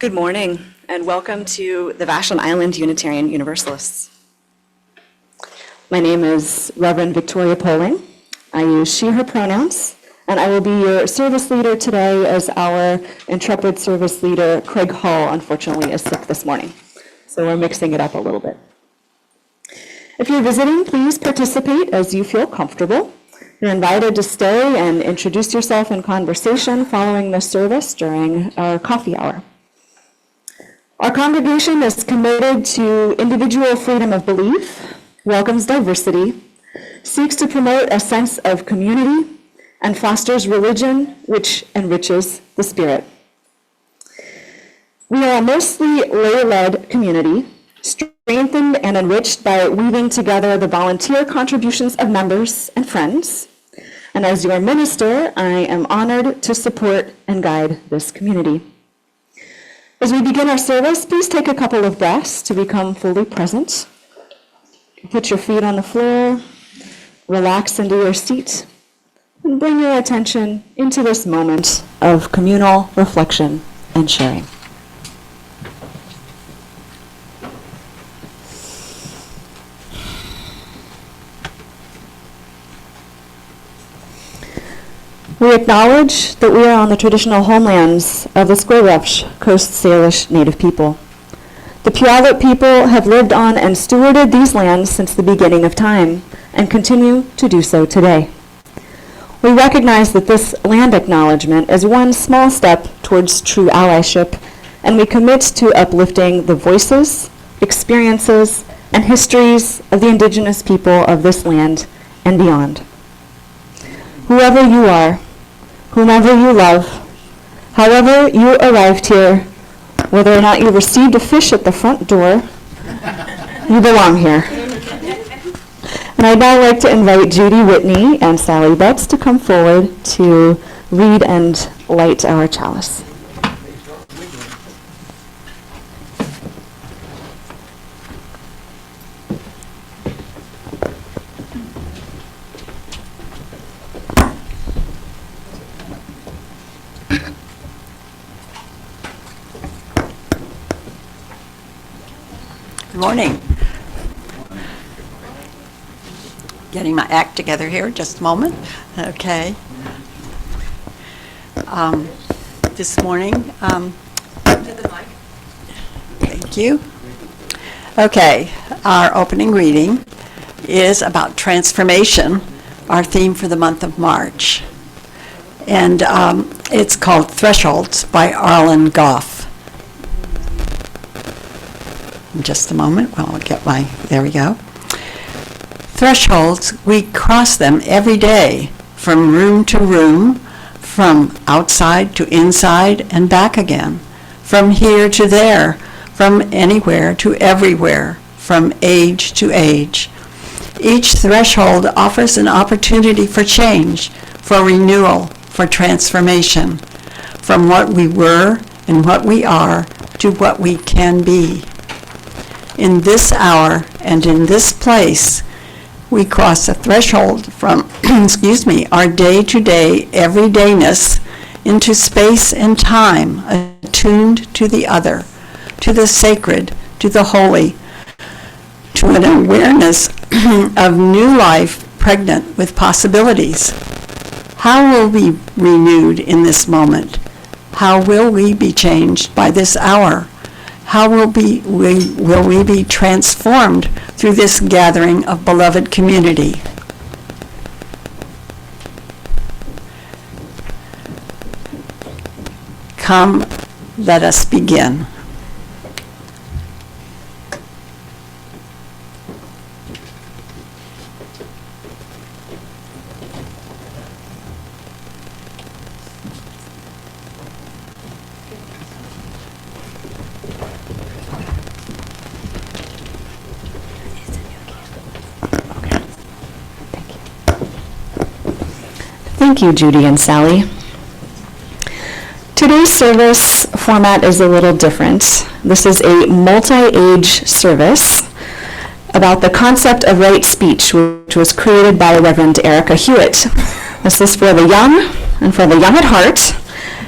Good morning, and welcome to the Vashon Island Unitarian Universalists. My name is Reverend Victoria Poling. I use she, her pronouns, and I will be your service leader today as our intrepid service leader, Craig Hall, unfortunately is sick this morning. So we're mixing it up a little bit. If you're visiting, please participate as you feel comfortable. You're invited to stay and introduce yourself in conversation following the service during our coffee hour. Our congregation is committed to individual freedom of belief, welcomes diversity, seeks to promote a sense of community, and fosters religion which enriches the spirit. We are a mostly lay-led community, strengthened and enriched by weaving together the volunteer contributions of members and friends. And as your minister, I am honored to support and guide this community. As we begin our service, please take a couple of breaths to become fully present. Put your feet on the floor, relax into your seat, and bring your attention into this moment of communal reflection and sharing. We acknowledge that we are on the traditional homelands of the Squamish Coast Salish Native people. The Puyallup people have lived on and stewarded these lands since the beginning of time and continue to do so today. We recognize that this land acknowledgement is one small step towards true allyship, and we commit to uplifting the voices, experiences, and histories of the indigenous people of this land and beyond. Whoever you are, whomever you love, however you arrived here, whether or not you received a fish at the front door, you belong here. And I'd now like to invite Judy Whitney and Sally Betts to come forward to read and light our chalice. Good morning. Getting my act together here, just a moment. Okay. This morning, thank you. Okay, our opening reading is about transformation, our theme for the month of March. And it's called Thresholds by Arlen Goff. Just a moment while I get there we go. Thresholds, we cross them every day, from room to room, from outside to inside and back again, from here to there, from anywhere to everywhere, from age to age. Each threshold offers an opportunity for change, for renewal, for transformation, from what we were and what we are to what we can be. In this hour and in this place, we cross a threshold from, our day-to-day everydayness into space and time, attuned to the other, to the sacred, to the holy, to an awareness of new life pregnant with possibilities. How will we be renewed in this moment? How will we be changed by this hour? How will we be transformed through this gathering of beloved community? Come, let us begin. Thank you, Judy and Sally. Today's service format is a little different. This is a multi-age service about the concept of right speech, which was created by Reverend Erica Hewitt. This is for the young and for the young at heart,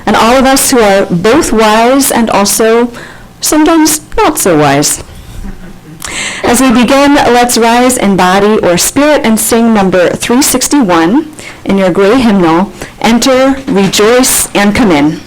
and all of us who are both wise and also sometimes not so wise. As we begin, let's rise in body or spirit and sing number 361 in your gray hymnal, Enter, Rejoice, and Come In.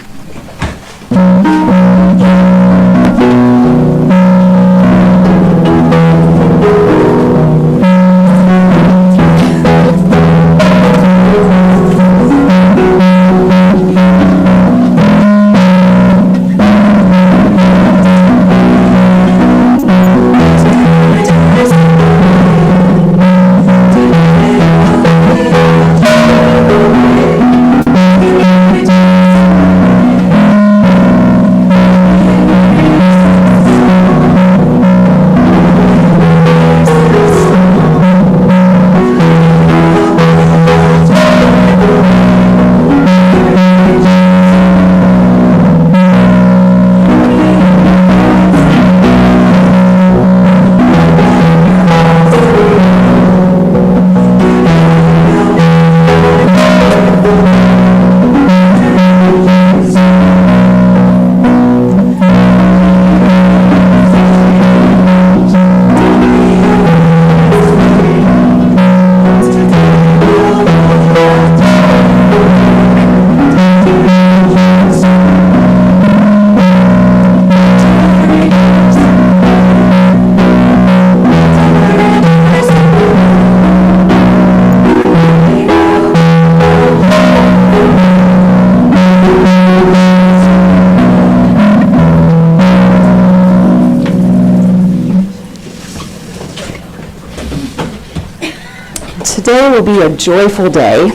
Today will be a joyful day.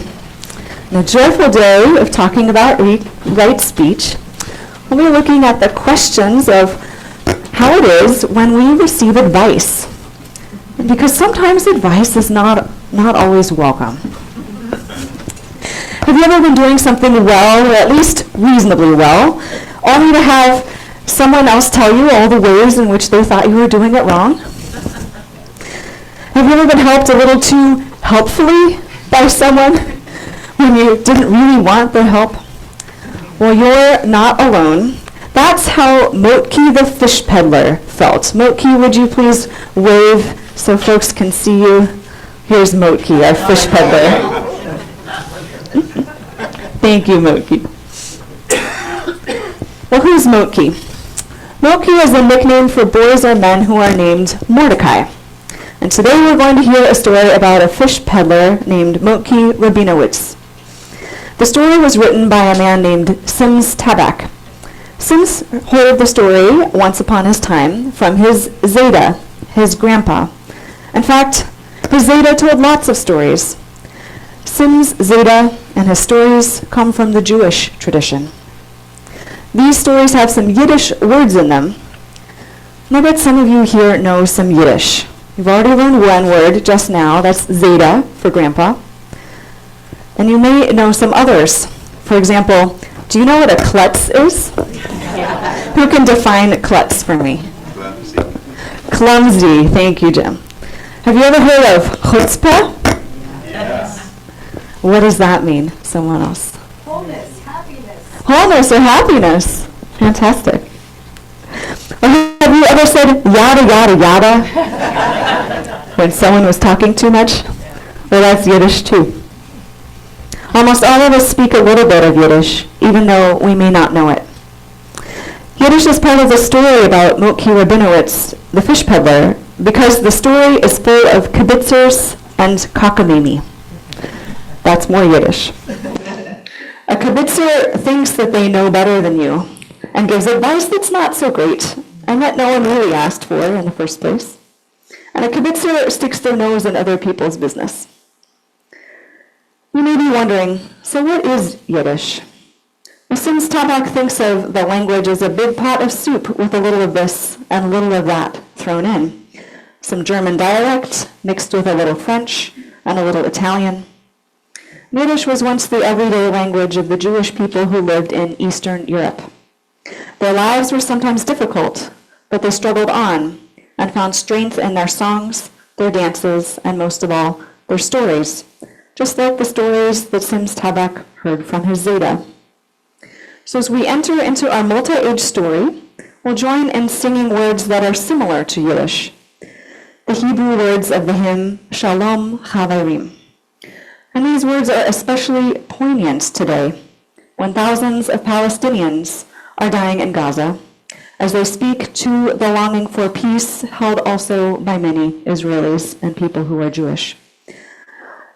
And a joyful day of talking about right speech. We'll be looking at the questions of how it is when we receive advice. Because sometimes advice is not always welcome. Have you ever been doing something well, or at least reasonably well, only to have someone else tell you all the ways in which they thought you were doing it wrong? Have you ever been helped a little too helpfully by someone when you didn't really want their help? Well, you're not alone. That's how Motki the fish peddler felt. Motki, would you please wave so folks can see you? Here's Motki, our fish peddler. Thank you, Motki. Well, who's Motki? Motki is a nickname for boys or men who are named Mordecai. And today we're going to hear a story about a fish peddler named Motki Rabinowitz. The story was written by a man named Sims Tabak. Sims heard the story once upon his time from his Zeta, his grandpa. In fact, his Zeta told lots of stories. Sims' Zeta and his stories come from the Jewish tradition. These stories have some Yiddish words in them. And I bet some of you here know some Yiddish. You've already learned one word just now, that's Zeta for grandpa. And you may know some others. For example, do you know what a klutz is? Who can define klutz for me? Clumsy. Clumsy, thank you, Jim. Have you ever heard of chutzpah? Yes. What does that mean? Someone else. Wholeness, happiness. Wholeness or happiness. Fantastic. Or have you ever said yada, yada, yada when someone was talking too much? Well, that's Yiddish too. Almost all of us speak a little bit of Yiddish, even though we may not know it. Yiddish is part of the story about Motki Rabinowitz, the fish peddler, because the story is full of kibitzers and cockamamie. That's more Yiddish. A kibitzer thinks that they know better than you and gives advice that's not so great and that no one really asked for in the first place. And a kibitzer sticks their nose in other people's business. You may be wondering, so what is Yiddish? Well, Sims Tabak thinks of the language as a big pot of soup with a little of this and a little of that thrown in. Some German dialect mixed with a little French and a little Italian. Yiddish was once the everyday language of the Jewish people who lived in Eastern Europe. Their lives were sometimes difficult, but they struggled on and found strength in their songs, their dances, and most of all, their stories, just like the stories that Sims Tabak heard from his Zeta. So as we enter into our multi-age story, we'll join in singing words that are similar to Yiddish. The Hebrew words of the hymn, Shalom Chavarim. And these words are especially poignant today, when thousands of Palestinians are dying in Gaza, as they speak to the longing for peace held also by many Israelis and people who are Jewish.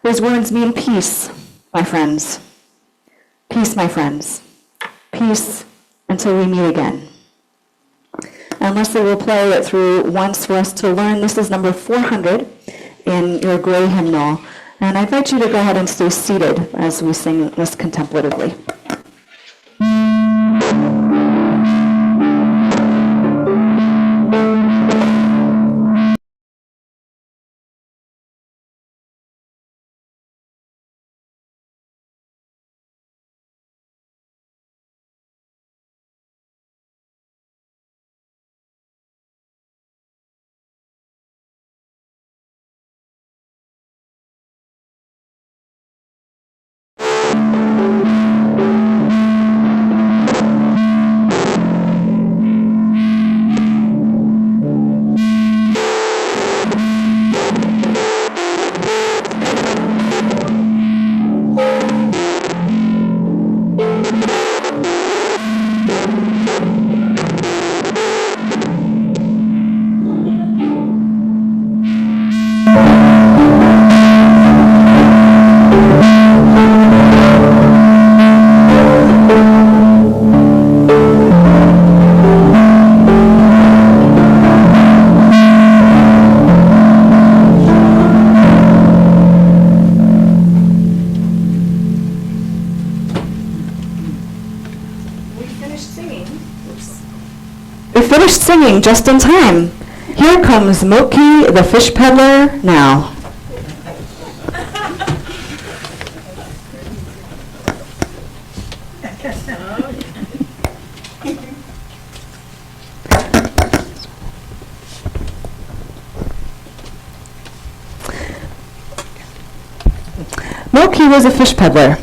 These words mean peace, my friends. Peace, my friends. Peace until we meet again. And Leslie will play it through once for us to learn. This is number 400 in your gray hymnal. And I invite you to go ahead and stay seated as we sing this contemplatively. We finished singing just in time. Here comes Moki the fish peddler now. Moki was a fish peddler,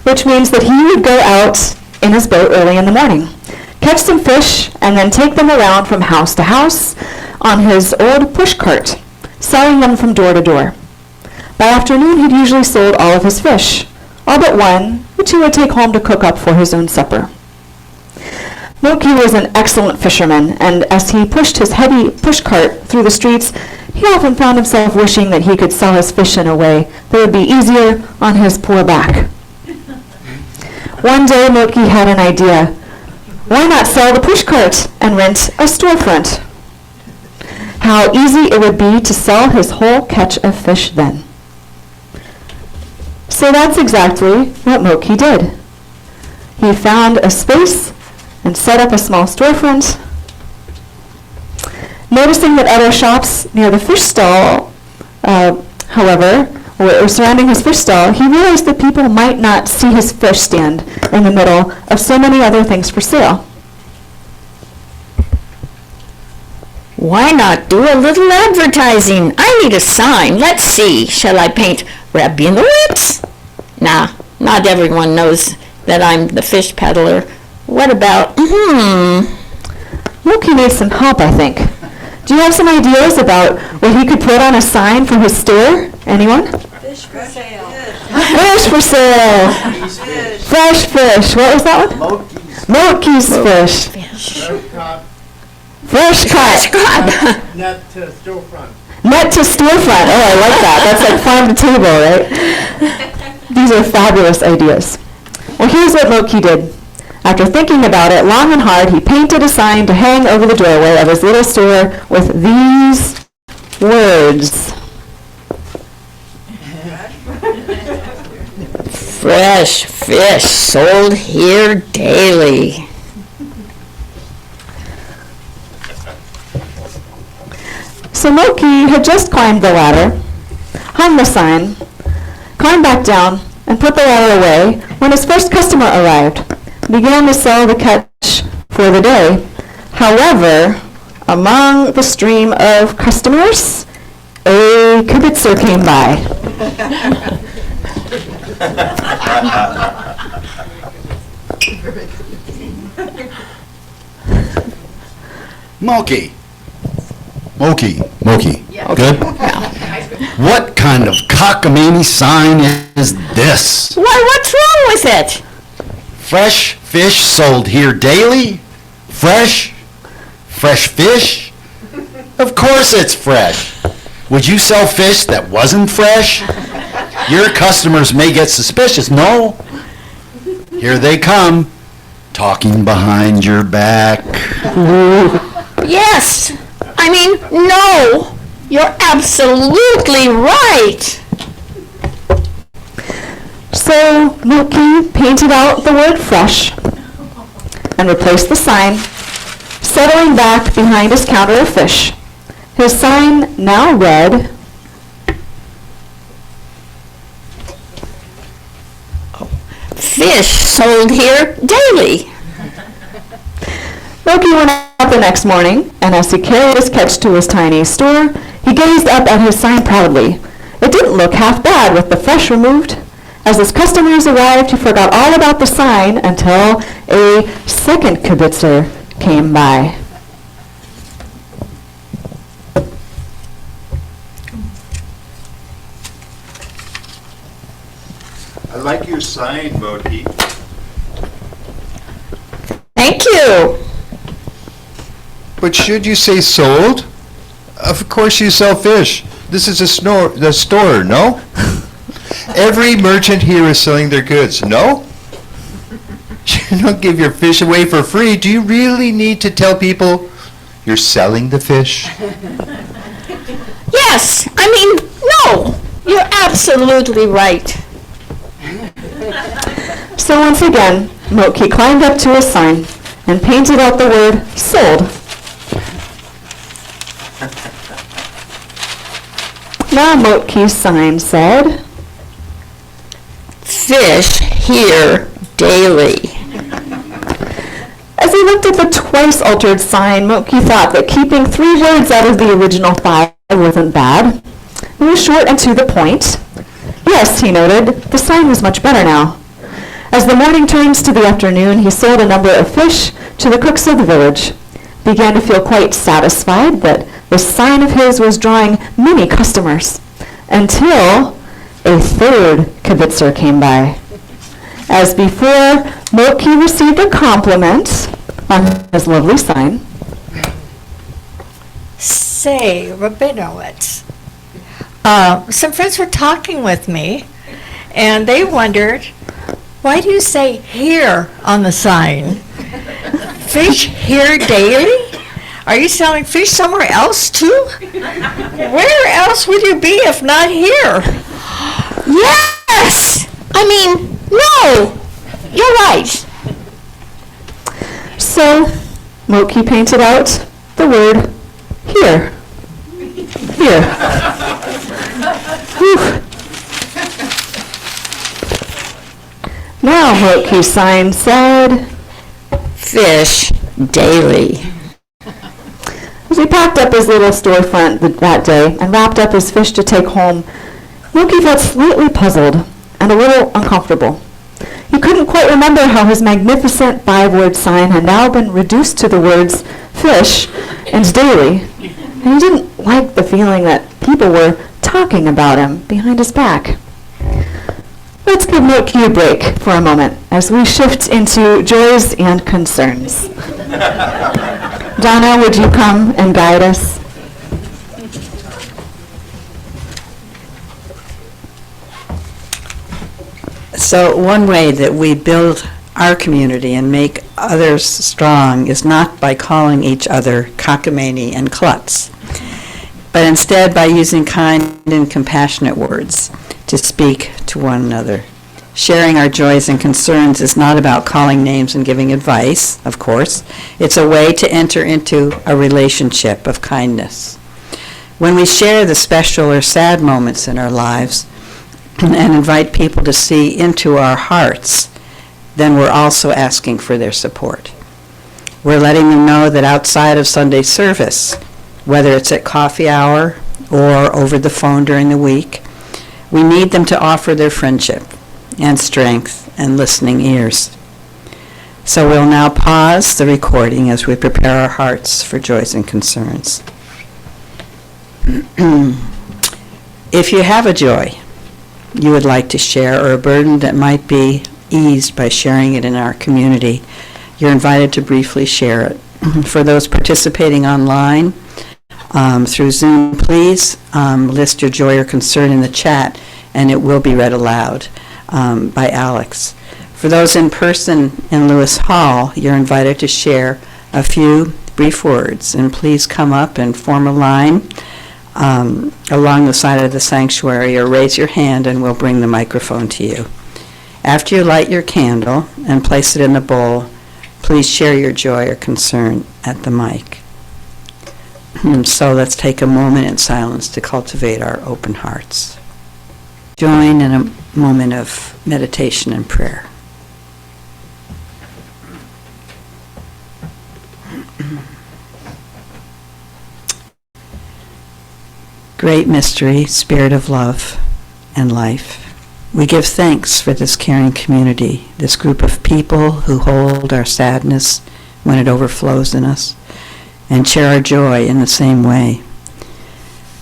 which means that he would go out in his boat early in the morning, catch some fish, and then take them around from house to house on his old push cart, selling them from door to door. By afternoon, he'd usually sold all of his fish, all but one, which he would take home to cook up for his own supper. Moki was an excellent fisherman, and as he pushed his heavy push cart through the streets, he often found himself wishing that he could sell his fish in a way that would be easier on his poor back. One day, Moki had an idea. Why not sell the push cart and rent a storefront? How easy it would be to sell his whole catch of fish then. So that's exactly what Moki did. He found a space and set up a small storefront. Noticing that other shops near the fish stall, however, were surrounding his fish stall, he realized that people might not see his fish stand in the middle of so many other things for sale. Why not do a little advertising? I need a sign. Let's see. Shall I paint Rabinowitz? Nah, not everyone knows that I'm the fish peddler. What about, Moki needs some help, I think. Do you have some ideas about what he could put on a sign for his store? Anyone? Fish for sale. Fish for sale. Fresh fish. What was that one? Moki's fish. Fresh caught. Net to storefront. Net to storefront. Oh, I like that. That's like farm to table, right? These are fabulous ideas. Well, here's what Moki did. After thinking about it long and hard, he painted a sign to hang over the doorway of his little store with these words. fresh fish sold here daily? So Moki had just climbed the ladder, hung the sign, climbed back down, and put the ladder away when his first customer arrived, began to sell the catch for the day. However, among the stream of customers, a kibitzer came by. Moki. Moki. Good? What kind of cockamamie sign is this? Why, what's wrong with it? Fresh fish sold here daily? Fresh? Fresh fish? Of course it's fresh. Would you sell fish that wasn't fresh? Your customers may get suspicious. No. Here they come, talking behind your back. Yes. I mean, no. You're absolutely right. So Moki painted out the word fresh and replaced the sign, settling back behind his counter of fish. His sign now read, Fish sold here daily. Moki went out the next morning, and as he carried his catch to his tiny store, he gazed up at his sign proudly. It didn't look half bad with the fresh removed. As his customers arrived, he forgot all about the sign until a second kibitzer came by. I like your sign, Moti. Thank you. But should you say sold? Of course you sell fish. This is the store, no? Every merchant here is selling their goods, no? You don't give your fish away for free. Do you really need to tell people you're selling the fish? Yes. I mean, no. You're absolutely right. So once again, Moki climbed up to his sign and painted out the word sold. Now Moki's sign said, Fish here daily. as he looked at the twice altered sign, Moki thought that keeping 3 words out of the original 5 wasn't bad. It was short and to the point. Yes, he noted, the sign was much better now. As the morning turned to the afternoon, he sold a number of fish to the cooks of the village. Began to feel quite satisfied that this sign of his was drawing many customers, until a third kibitzer came by. As before, Moki received a compliment on his lovely sign. Say, Rabinowitz, some friends were talking with me, and they wondered, why do you say here on the sign? Fish here daily? Are you selling fish somewhere else too? Where else would you be if not here? Yes. I mean, no. You're right. So, Moki painted out the word here. Here. Whew. Now Moki's sign said, Fish daily. as he packed up his little storefront that day and wrapped up his fish to take home, Moki felt slightly puzzled and a little uncomfortable. He couldn't quite remember how his magnificent 5-word sign had now been reduced to the words fish and daily, and he didn't like the feeling that people were talking about him behind his back. Let's give Moki a break for a moment as we shift into joys and concerns. Donna, would you come and guide us? So one way that we build our community and make others strong is not by calling each other cockamamie and klutz, but instead by using kind and compassionate words to speak to one another. Sharing our joys and concerns is not about calling names and giving advice, of course. It's a way to enter into a relationship of kindness. When we share the special or sad moments in our lives and invite people to see into our hearts, then we're also asking for their support. We're letting them know that outside of Sunday service, whether it's at coffee hour or over the phone during the week, we need them to offer their friendship and strength and listening ears. So we'll now pause the recording as we prepare our hearts for joys and concerns. If you have a joy you would like to share or a burden that might be eased by sharing it in our community, you're invited to briefly share it. For those participating online through Zoom, please list your joy or concern in the chat, and it will be read aloud by Alex. For those in person in Lewis Hall, you're invited to share a few brief words, and please come up and form a line along the side of the sanctuary, or raise your hand and we'll bring the microphone to you. After you light your candle and place it in the bowl, please share your joy or concern at the mic. So let's take a moment in silence to cultivate our open hearts. Join in a moment of meditation and prayer. Great mystery, Spirit of love and life. We give thanks for this caring community, this group of people who hold our sadness when it overflows in us and share our joy in the same way.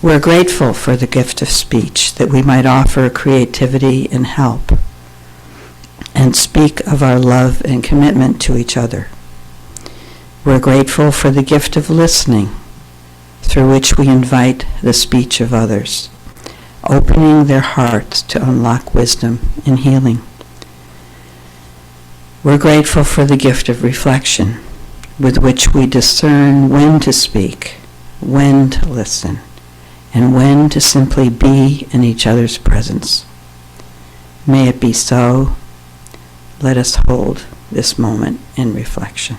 We're grateful for the gift of speech, that we might offer creativity and help and speak of our love and commitment to each other. We're grateful for the gift of listening, through which we invite the speech of others, opening their hearts to unlock wisdom and healing. We're grateful for the gift of reflection, with which we discern when to speak, when to listen, and when to simply be in each other's presence. May it be so. Let us hold this moment in reflection.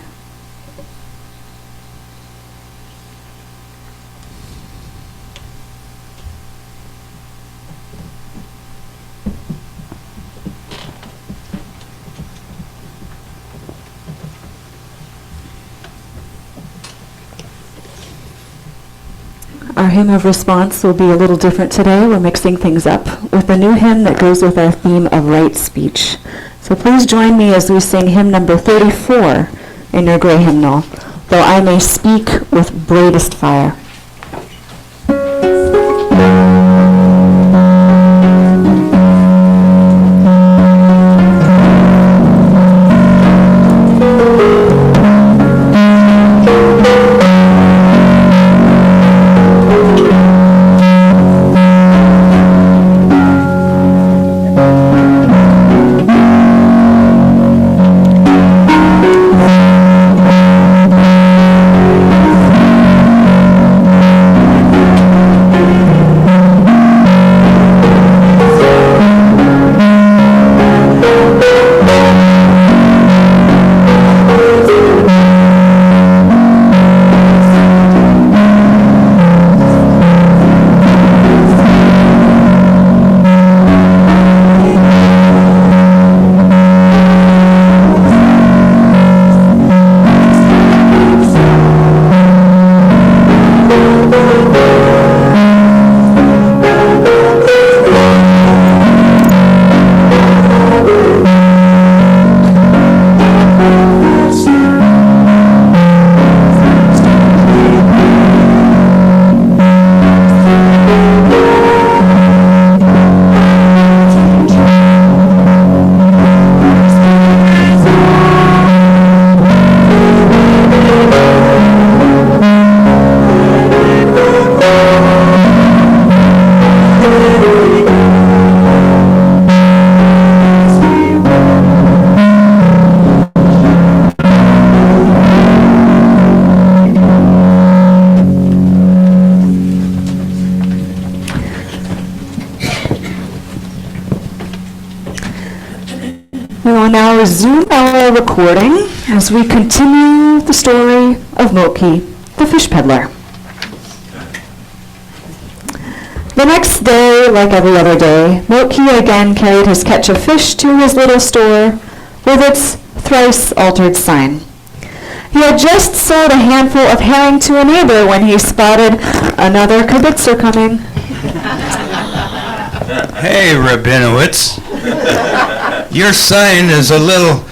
Our hymn of response will be a little different today. We're mixing things up with a new hymn that goes with our theme of right speech. So please join me as we sing hymn number 34 in your gray hymnal, Though I May Speak with Bravest Fire. We will now resume our recording as we continue the story of Moki, the fish peddler. The next day, like every other day, Moki again carried his catch of fish to his little store with its thrice-altered sign. He had just sold a handful of herring to a neighbor when he spotted another kibitzer coming. Hey, Rabinowitz. Your sign is a little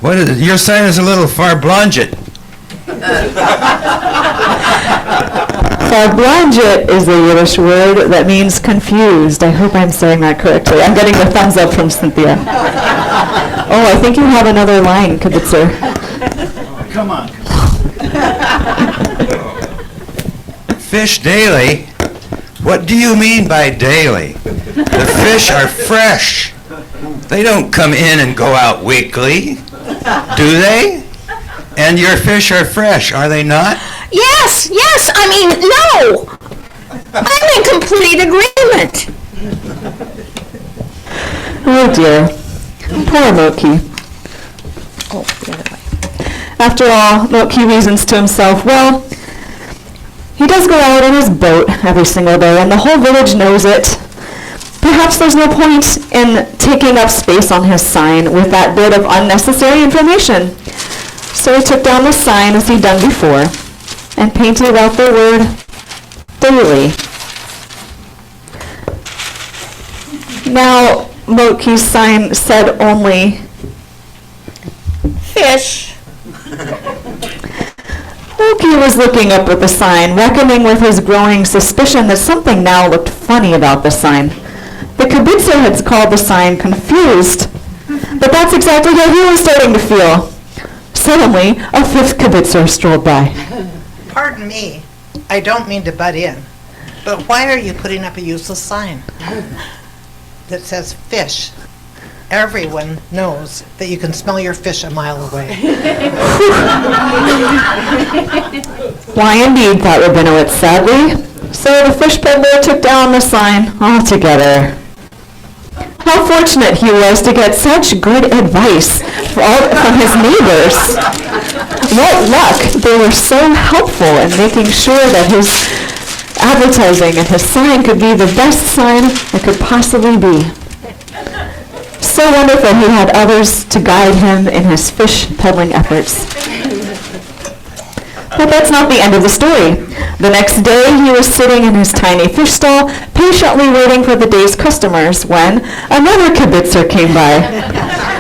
What is it? Your sign is a little farblonget. Farblonget is a Yiddish word that means confused. I hope I'm saying that correctly. I'm getting the thumbs up from Cynthia. Oh, I think you have another line, Kibitzer. Come on. Fish daily? What do you mean by daily? The fish are fresh. They don't come in and go out weekly, do they? And your fish are fresh, are they not? Yes, I mean, no. I'm in complete agreement. Oh dear. Poor Moki. Oh, the other way. After all, Moki reasons to himself, well, he does go out in his boat every single day, and the whole village knows it. Perhaps there's no point in taking up space on his sign with that bit of unnecessary information. So he took down the sign as he'd done before and painted out the word daily. Now, Moki's sign said only Fish. Moki was looking up at the sign, reckoning with his growing suspicion that something now looked funny about the sign. The kibitzer had called the sign confused, but that's exactly how he was starting to feel. Suddenly, a fifth kibitzer strolled by. Pardon me, I don't mean to butt in, but why are you putting up a useless sign that says fish? Everyone knows that you can smell your fish a mile away. Why indeed, thought Rabinowitz sadly. So the fish peddler took down the sign altogether. How fortunate he was to get such good advice from his neighbors. What luck, they were so helpful in making sure that his advertising and his sign could be the best sign it could possibly be. So wonderful he had others to guide him in his fish peddling efforts. But that's not the end of the story. The next day, he was sitting in his tiny fish stall, patiently waiting for the day's customers, when another kibitzer came by.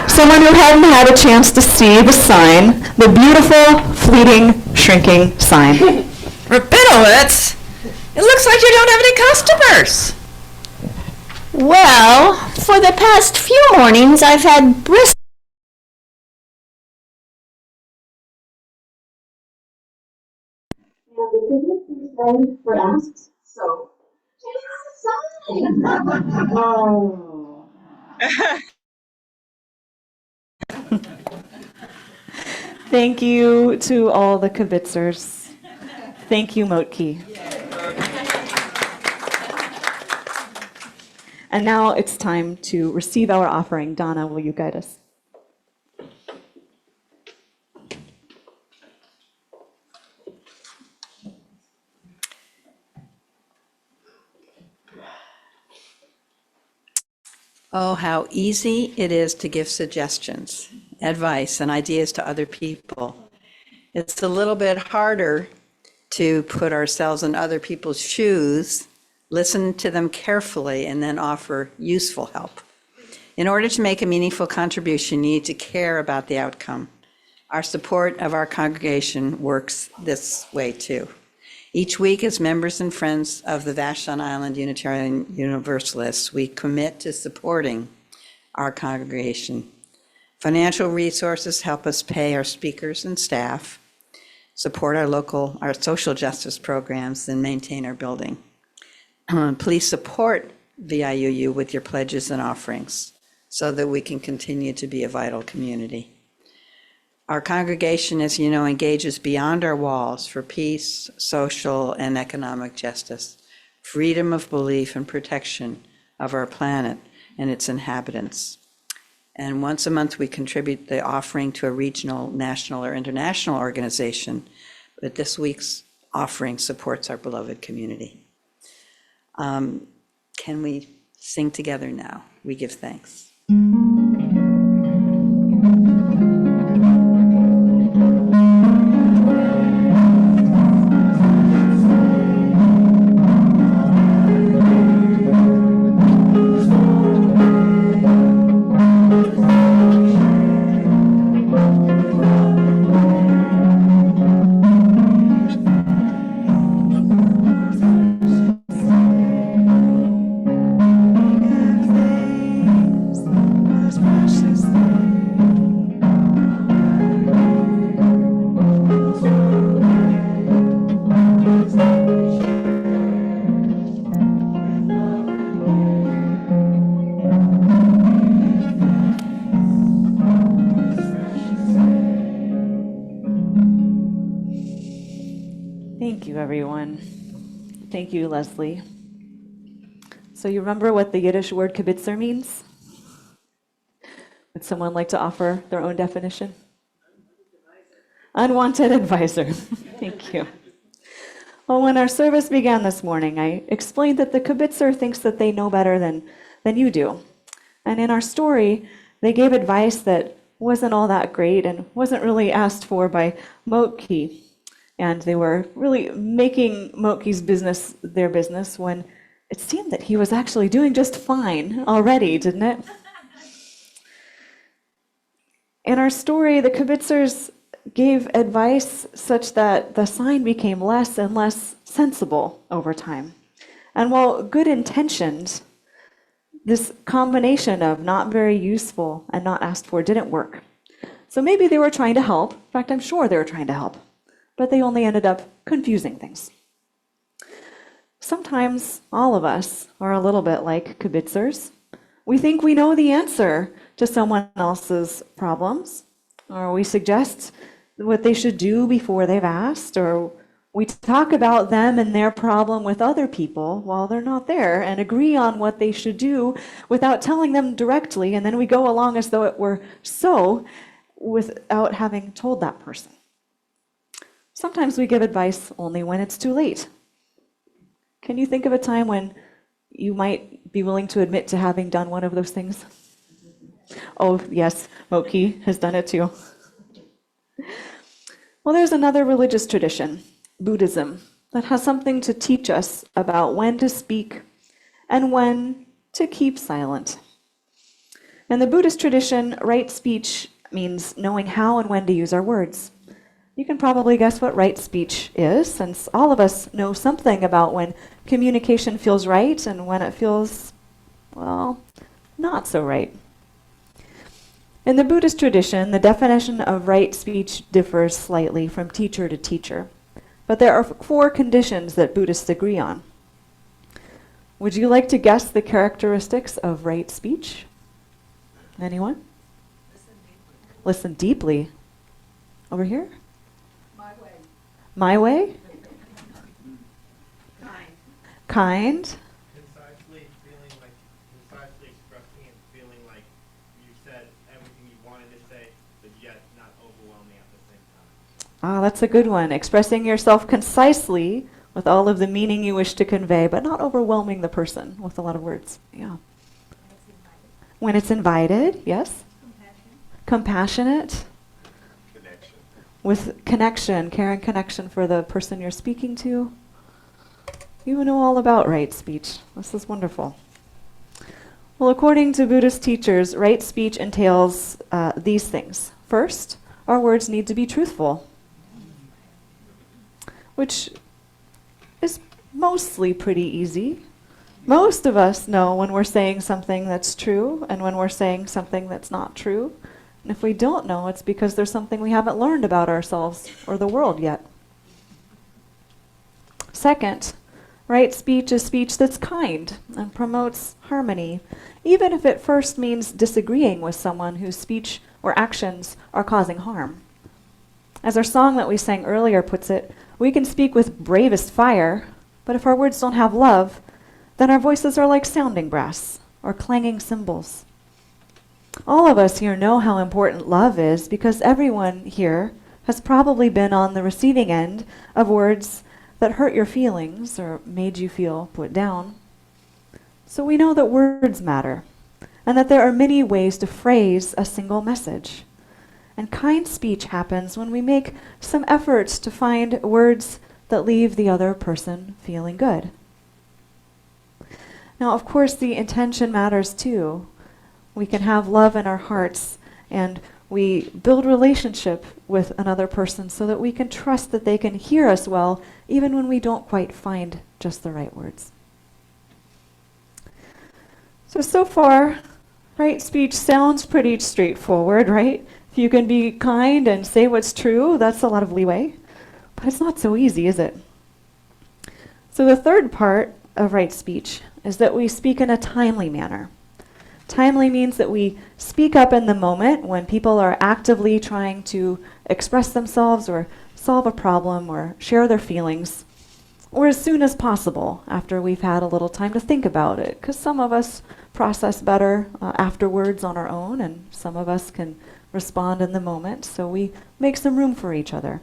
Someone who hadn't had a chance to see the sign, the beautiful, fleeting, shrinking sign. Rabinowitz, it looks like you don't have any customers. Well, for the past few mornings, I've had brisk Thank you to all the kibitzers. Thank you, Motki. And now it's time to receive our offering. Donna, will you guide us? Oh, how easy it is to give suggestions, advice, and ideas to other people. It's a little bit harder to put ourselves in other people's shoes, listen to them carefully, and then offer useful help. In order to make a meaningful contribution, you need to care about the outcome. Our support of our congregation works this way too. Each week, as members and friends of the Vashon Island Unitarian Universalists, we commit to supporting our congregation. Financial resources help us pay our speakers and staff, support our social justice programs, and maintain our building. Please support VIUU with your pledges and offerings so that we can continue to be a vital community. Our congregation, as you know, engages beyond our walls for peace, social, and economic justice, freedom of belief, and protection of our planet and its inhabitants. And once a month, we contribute the offering to a regional, national, or international organization, but this week's offering supports our beloved community. Can we sing together now? We give thanks. Thank you, everyone. Thank you, Leslie. So you remember what the Yiddish word kibitzer means? Would someone like to offer their own definition? Unwanted advisor. Thank you. Well, when our service began this morning, I explained that the kibitzer thinks that they know better than you do. And in our story, they gave advice that wasn't all that great and wasn't really asked for by Motki. And they were really making Motki's business their business when it seemed that he was actually doing just fine already, didn't it? In our story, the kibitzers gave advice such that the sign became less and less sensible over time. And while good intentioned, this combination of not very useful and not asked for didn't work. So maybe they were trying to help. In fact, I'm sure they were trying to help. But they only ended up confusing things. Sometimes all of us are a little bit like kibitzers. We think we know the answer to someone else's problems, or we suggest what they should do before they've asked, or we talk about them and their problem with other people while they're not there and agree on what they should do without telling them directly, and then we go along as though it were so without having told that person. Sometimes we give advice only when it's too late. Can you think of a time when you might be willing to admit to having done one of those things? Oh, yes, Motki has done it too. Well, there's another religious tradition, Buddhism, that has something to teach us about when to speak and when to keep silent. In the Buddhist tradition, right speech means knowing how and when to use our words. You can probably guess what right speech is, since all of us know something about when communication feels right and when it feels, well, not so right. In the Buddhist tradition, the definition of right speech differs slightly from teacher to teacher, but there are 4 conditions that Buddhists agree on. Would you like to guess the characteristics of right speech? Anyone? Listen deeply. Over here? My way? Kind. Concisely expressing and feeling like you said everything you wanted to say, but yet not overwhelming at the same time. Ah, that's a good one. Expressing yourself concisely with all of the meaning you wish to convey, but not overwhelming the person with a lot of words. Yeah. When it's invited, yes. Compassionate. Connection. With connection, care and connection for the person you're speaking to. You know all about right speech. This is wonderful. Well, according to Buddhist teachers, right speech entails these things. First, our words need to be truthful, which is mostly pretty easy. Most of us know when we're saying something that's true and when we're saying something that's not true. And if we don't know, it's because there's something we haven't learned about ourselves or the world yet. Second, right speech is speech that's kind and promotes harmony, even if it first means disagreeing with someone whose speech or actions are causing harm. As our song that we sang earlier puts it, we can speak with bravest fire, but if our words don't have love, then our voices are like sounding brass or clanging cymbals. All of us here know how important love is because everyone here has probably been on the receiving end of words that hurt your feelings or made you feel put down. So we know that words matter and that there are many ways to phrase a single message. And kind speech happens when we make some efforts to find words that leave the other person feeling good. Now, of course, the intention matters too. We can have love in our hearts, and we build relationship with another person so that we can trust that they can hear us well, even when we don't quite find just the right words. So far, right speech sounds pretty straightforward, right? If you can be kind and say what's true, that's a lot of leeway. But it's not so easy, is it? So the third part of right speech is that we speak in a timely manner. Timely means that we speak up in the moment when people are actively trying to express themselves or solve a problem or share their feelings, or as soon as possible after we've had a little time to think about it, because some of us process better afterwards on our own, and some of us can respond in the moment, so we make some room for each other.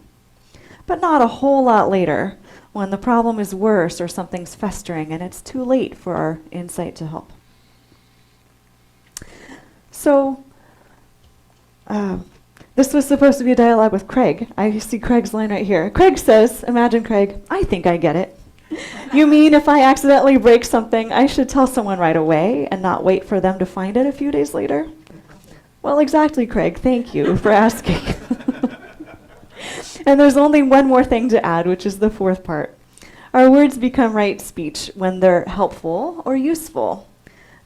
But not a whole lot later, when the problem is worse or something's festering and it's too late for our insight to help. So, this was supposed to be a dialogue with Craig. I see Craig's line right here. Craig says, imagine Craig, I think I get it. You mean if I accidentally break something, I should tell someone right away and not wait for them to find it a few days later? Well, exactly, Craig. Thank you for asking. And there's only one more thing to add, which is the fourth part. Our words become right speech when they're helpful or useful.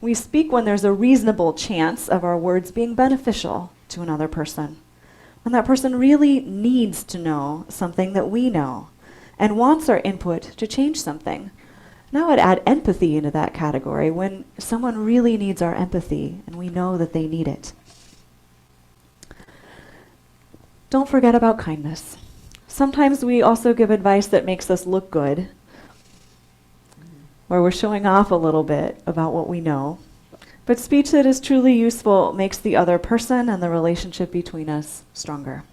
We speak when there's a reasonable chance of our words being beneficial to another person. When that person really needs to know something that we know and wants our input to change something. Now I'd add empathy into that category when someone really needs our empathy and we know that they need it. Don't forget about kindness. Sometimes we also give advice that makes us look good, where we're showing off a little bit about what we know. But speech that is truly useful makes the other person and the relationship between us stronger.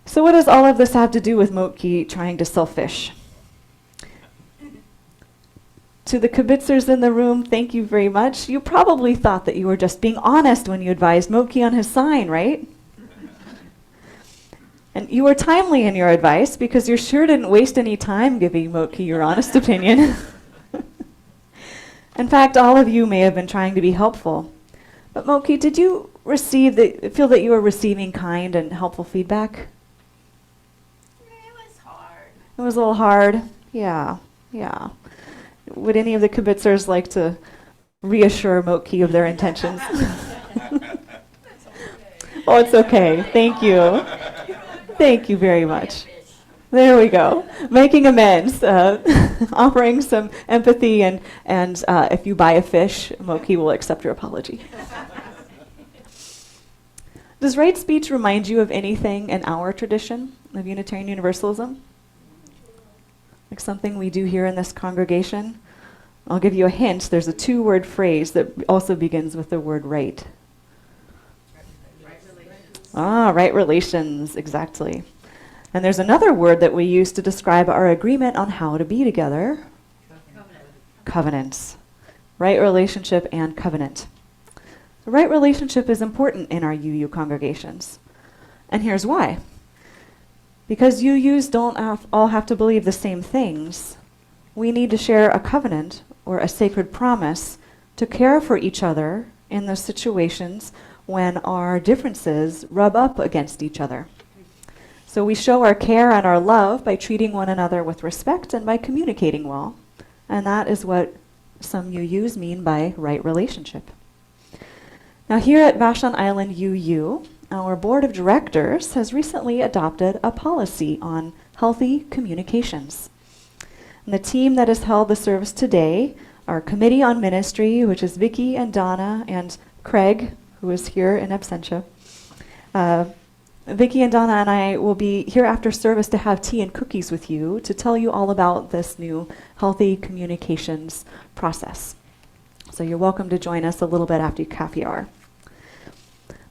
So what does all of this have to do with Motki trying to sell fish? To the kibitzers in the room, thank you very much. You probably thought that you were just being honest when you advised Motki on his sign, right? And you were timely in your advice because you sure didn't waste any time giving Motki your honest opinion. In fact, all of you may have been trying to be helpful. But Motki, did you feel that you were receiving kind and helpful feedback? It was hard. It was a little hard. Yeah. Would any of the kibitzers like to reassure Motki of their intentions? Oh, it's okay. Thank you. Thank you very much. There we go. Making amends, offering some empathy, and if you buy a fish, Motki will accept your apology. Does right speech remind you of anything in our tradition of Unitarian Universalism? Like something we do here in this congregation? I'll give you a hint. There's a two-word phrase that also begins with the word right. Right relations, exactly. And there's another word that we use to describe our agreement on how to be together. Covenants. Right relationship and covenant. The right relationship is important in our UU congregations. And here's why. Because UUs don't all have to believe the same things. We need to share a covenant or a sacred promise to care for each other in those situations when our differences rub up against each other. So we show our care and our love by treating one another with respect and by communicating well. And that is what some UUs mean by right relationship. Now here at Vashon Island UU, our board of directors has recently adopted a policy on healthy communications. And the team that has held the service today, our committee on ministry, which is Vicki and Donna and Craig, who is here in absentia. Vicki and Donna and I will be here after service to have tea and cookies with you to tell you all about this new healthy communications process. So you're welcome to join us a little bit after coffee hour.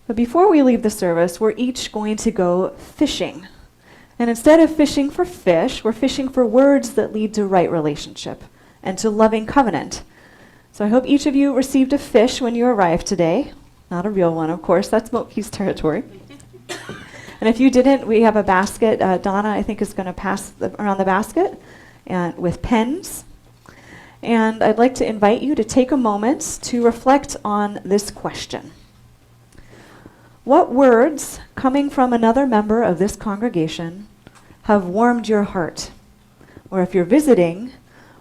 But before we leave the service, we're each going to go fishing. And instead of fishing for fish, we're fishing for words that lead to right relationship and to loving covenant. So I hope each of you received a fish when you arrived today. Not a real one, of course. That's Motki's territory. And if you didn't, we have a basket. Donna, I think, is going to pass around the basket and with pens. And I'd like to invite you to take a moment to reflect on this question. What words coming from another member of this congregation have warmed your heart? Or if you're visiting,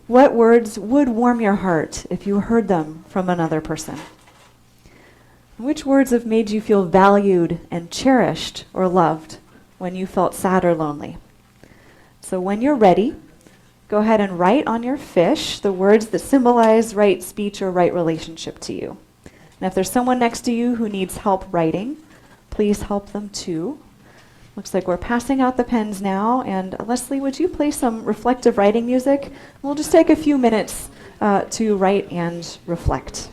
what words would warm your heart if you heard them from another person? Which words have made you feel valued and cherished or loved when you felt sad or lonely? So when you're ready, go ahead and write on your fish the words that symbolize right speech or right relationship to you. And if there's someone next to you who needs help writing, please help them too. Looks like we're passing out the pens now. And Leslie, would you play some reflective writing music? We'll just take a few minutes to write and reflect.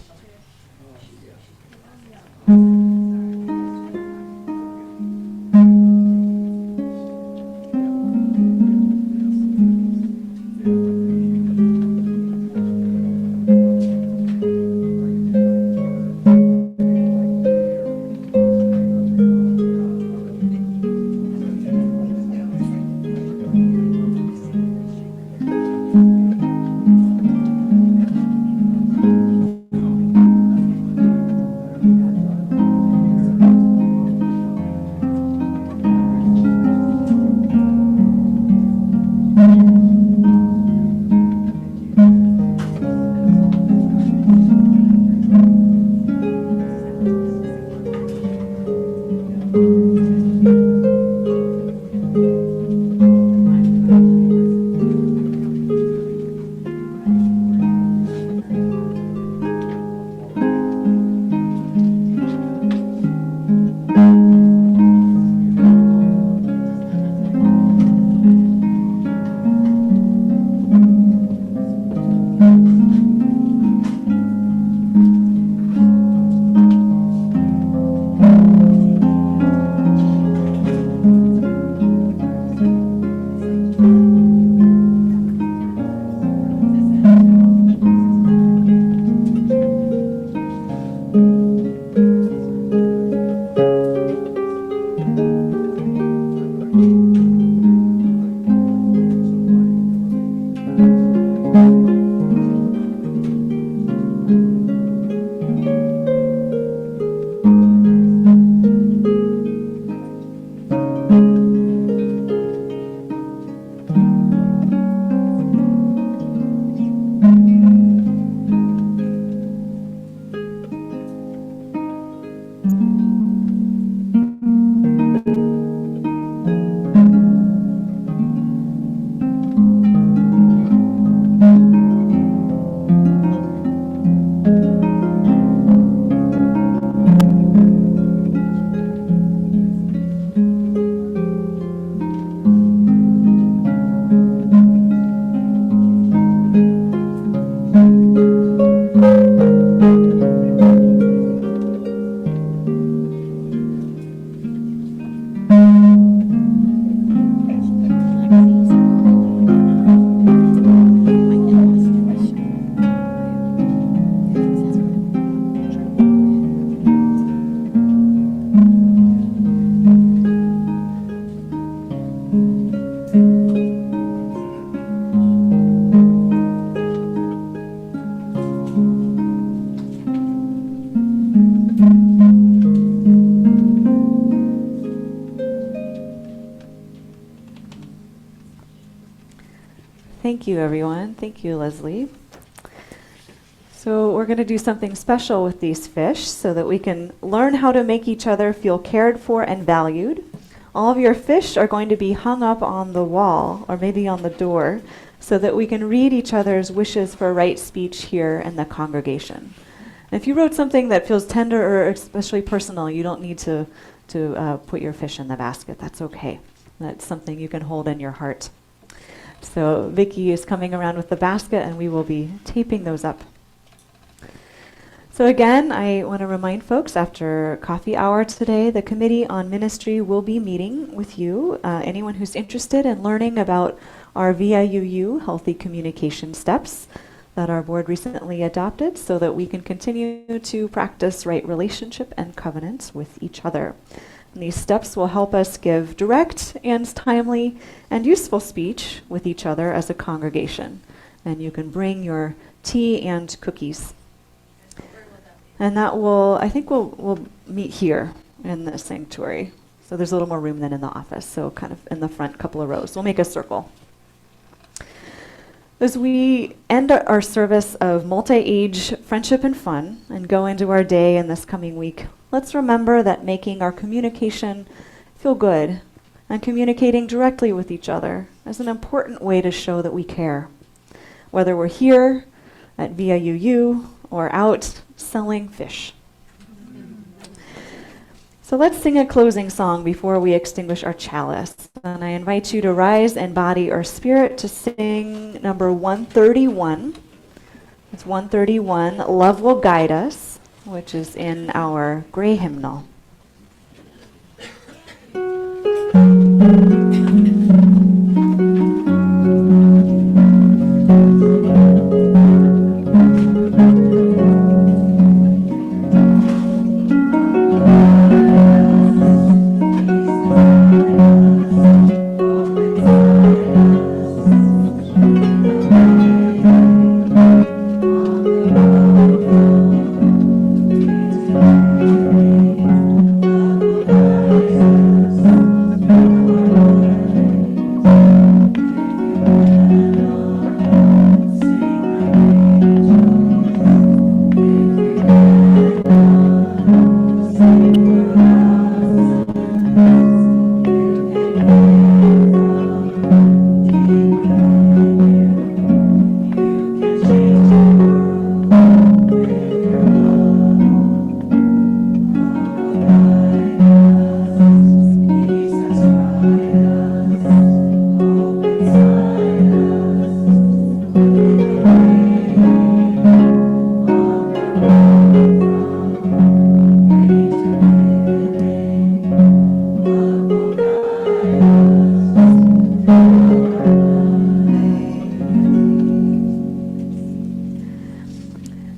Thank you, everyone. Thank you, Leslie. So we're going to do something special with these fish so that we can learn how to make each other feel cared for and valued. All of your fish are going to be hung up on the wall or maybe on the door so that we can read each other's wishes for right speech here in the congregation. And if you wrote something that feels tender or especially personal, you don't need to put your fish in the basket. That's okay. That's something you can hold in your heart. So Vicki is coming around with the basket, and we will be taping those up. So again, I want to remind folks, after coffee hour today, the Committee on Ministry will be meeting with you, anyone who's interested in learning about our VIUU Healthy Communication Steps that our board recently adopted so that we can continue to practice right relationship and covenants with each other. And these steps will help us give direct and timely and useful speech with each other as a congregation. And you can bring your tea and cookies. And that will, I think we'll meet here in the sanctuary. So there's a little more room than in the office, so kind of in the front couple of rows. We'll make a circle. As we end our service of multi-age friendship and fun and go into our day in this coming week, let's remember that making our communication feel good and communicating directly with each other is an important way to show that we care. Whether we're here at VIUU or out selling fish. So let's sing a closing song before we extinguish our chalice. And I invite you to rise in body or spirit to sing number 131. It's 131, Love Will Guide Us, which is in our gray hymnal.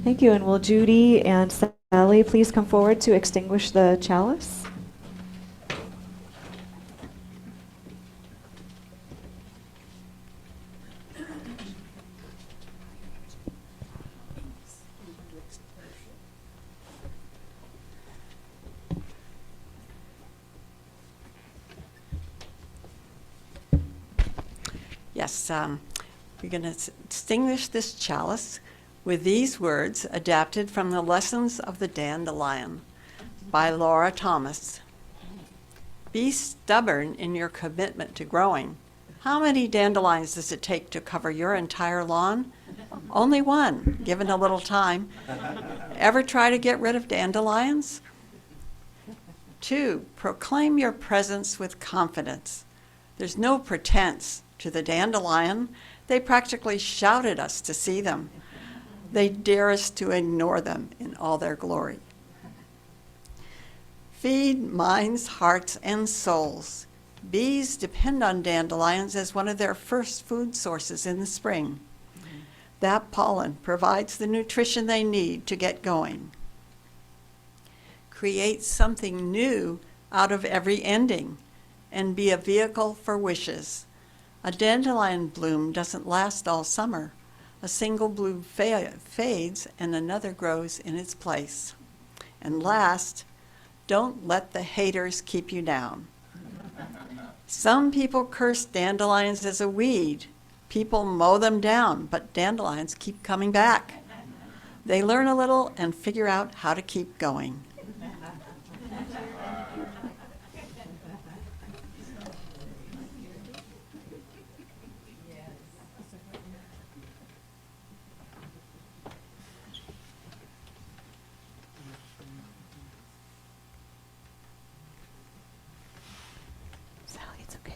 Thank you, and will Judy and Sally please come forward to extinguish the chalice? Yes, we're going to extinguish this chalice with these words adapted from the Lessons of the Dandelion by Laura Thomas. Be stubborn in your commitment to growing. How many dandelions does it take to cover your entire lawn? Only one, given a little time. Ever try to get rid of dandelions? 2, proclaim your presence with confidence. There's no pretense to the dandelion. They practically shout at us to see them. They dare us to ignore them in all their glory. Feed minds, hearts, and souls. Bees depend on dandelions as one of their first food sources in the spring. That pollen provides the nutrition they need to get going. Create something new out of every ending and be a vehicle for wishes. A dandelion bloom doesn't last all summer. A single bloom fades and another grows in its place. And last, don't let the haters keep you down. Some people curse dandelions as a weed. People mow them down, but dandelions keep coming back. They learn a little and figure out how to keep going. Sally, it's okay.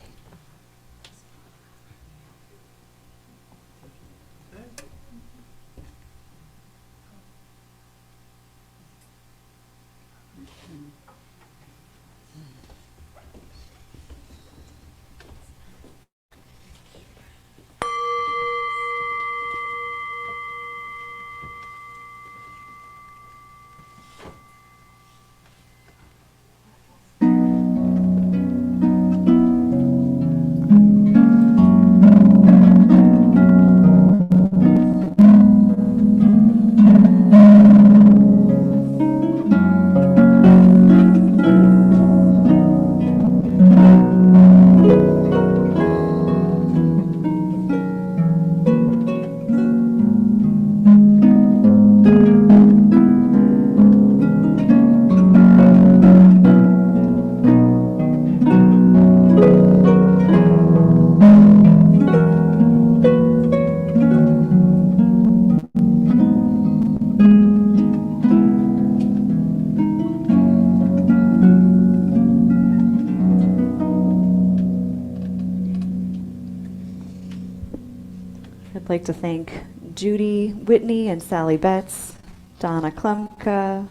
I'd like to thank Judy Whitney and Sally Betts, Donna Klemka,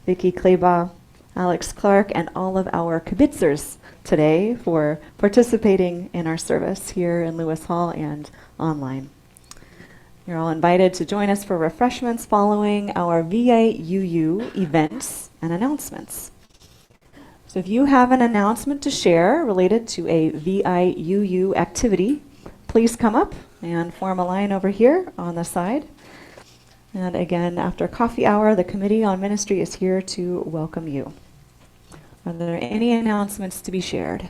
Vicki Klebaugh, Alex Clark, and all of our kibitzers today for participating in our service here in Lewis Hall and online. You're all invited to join us for refreshments following our VIUU events and announcements. So if you have an announcement to share related to a VIUU activity, please come up and form a line over here on the side. And again, after coffee hour, the Committee on Ministry is here to welcome you. Are there any announcements to be shared?